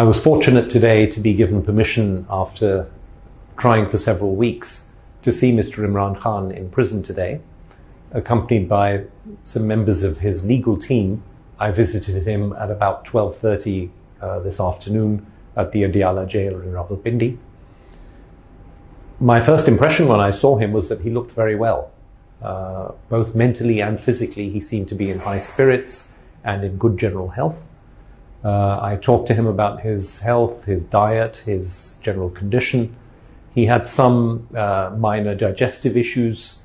I was fortunate today to be given permission after trying for several weeks to see Mr. Imran Khan in prison today, accompanied by some members of his legal team. I visited him at about 12:30 this afternoon at the Adiala Jail in Rawalpindi. My first impression when I saw him was that he looked very well. Both mentally and physically, he seemed to be in high spirits and in good general health. I talked to him about his health, his diet, his general condition. He had some minor digestive issues.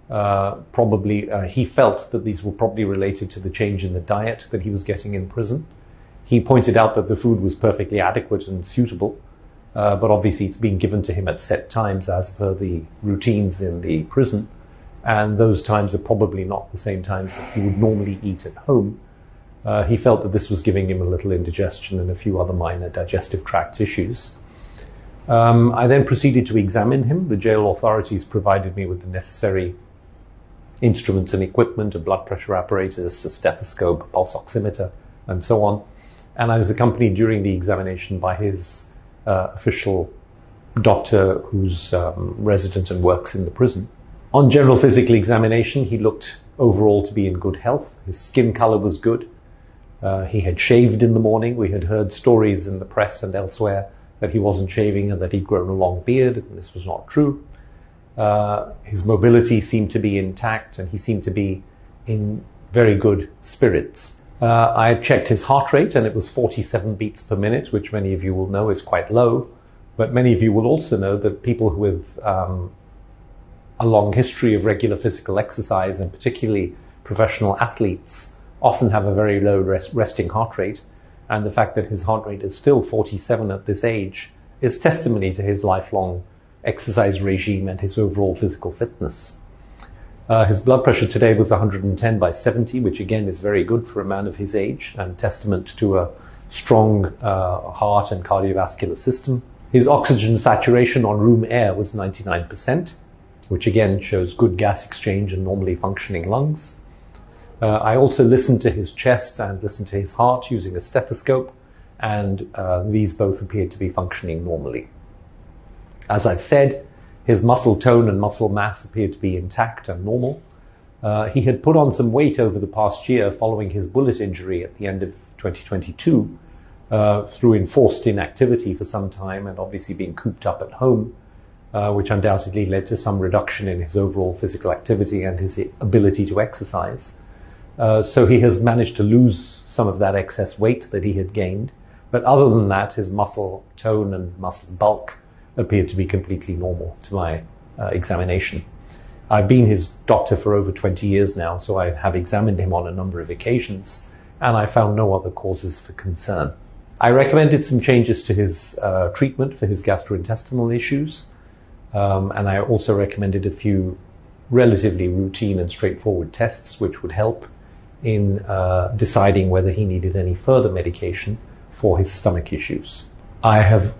He felt that these were probably related to the change in the diet that he was getting in prison. He pointed out that the food was perfectly adequate and suitable, but obviously it's being given to him at set times as per the routines in the prison, and those times are probably not the same times that he would normally eat at home. He felt that this was giving him a little indigestion and a few other minor digestive tract issues. I then proceeded to examine him. The jail authorities provided me with the necessary instruments and equipment, a blood pressure apparatus, a stethoscope, a pulse oximeter, and so on. And I was accompanied during the examination by his official doctor who's resident and works in the prison. On general physical examination, he looked overall to be in good health. His skin color was good. He had shaved in the morning. We had heard stories in the press and elsewhere that he wasn't shaving and that he'd grown a long beard, and this was not true. His mobility seemed to be intact, and he seemed to be in very good spirits. I had checked his heart rate, and it was 47 beats per minute, which many of you will know is quite low. But many of you will also know that people with a long history of regular physical exercise, and particularly professional athletes, often have a very low resting heart rate. And the fact that his heart rate is still 47 at this age is testimony to his lifelong exercise regime and his overall physical fitness. His blood pressure today was 110/70, which again is very good for a man of his age and testament to a strong heart and cardiovascular system. His oxygen saturation on room air was 99%, which again shows good gas exchange and normally functioning lungs. I also listened to his chest and listened to his heart using a stethoscope, and these both appeared to be functioning normally. As I've said, his muscle tone and muscle mass appeared to be intact and normal. He had put on some weight over the past year following his bullet injury at the end of 2022 through enforced inactivity for some time and obviously being cooped up at home, which undoubtedly led to some reduction in his overall physical activity and his ability to exercise. So he has managed to lose some of that excess weight that he had gained. But other than that, his muscle tone and muscle bulk appeared to be completely normal to my examination. I've been his doctor for over 20 years now, so I have examined him on a number of occasions, and I found no other causes for concern. I recommended some changes to his treatment for his gastrointestinal issues, and I also recommended a few relatively routine and straightforward tests which would help in deciding whether he needed any further medication for his stomach issues. I have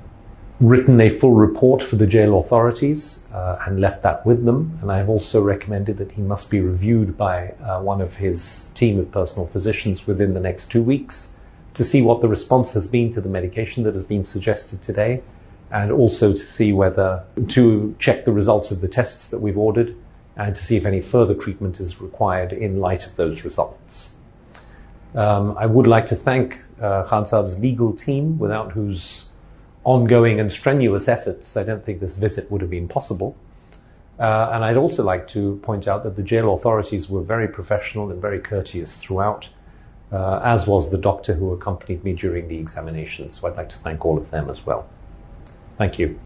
written a full report for the jail authorities and left that with them, and I have also recommended that he must be reviewed by one of his team of personal physicians within the next 2 weeks to see what the response has been to the medication that has been suggested today, and also to check the results of the tests that we've ordered and to see if any further treatment is required in light of those results. I would like to thank Khan Sahab's legal team, without whose ongoing and strenuous efforts I don't think this visit would have been possible. And I'd also like to point out that the jail authorities were very professional and very courteous throughout, as was the doctor who accompanied me during the examination. So I'd like to thank all of them as well. Thank you.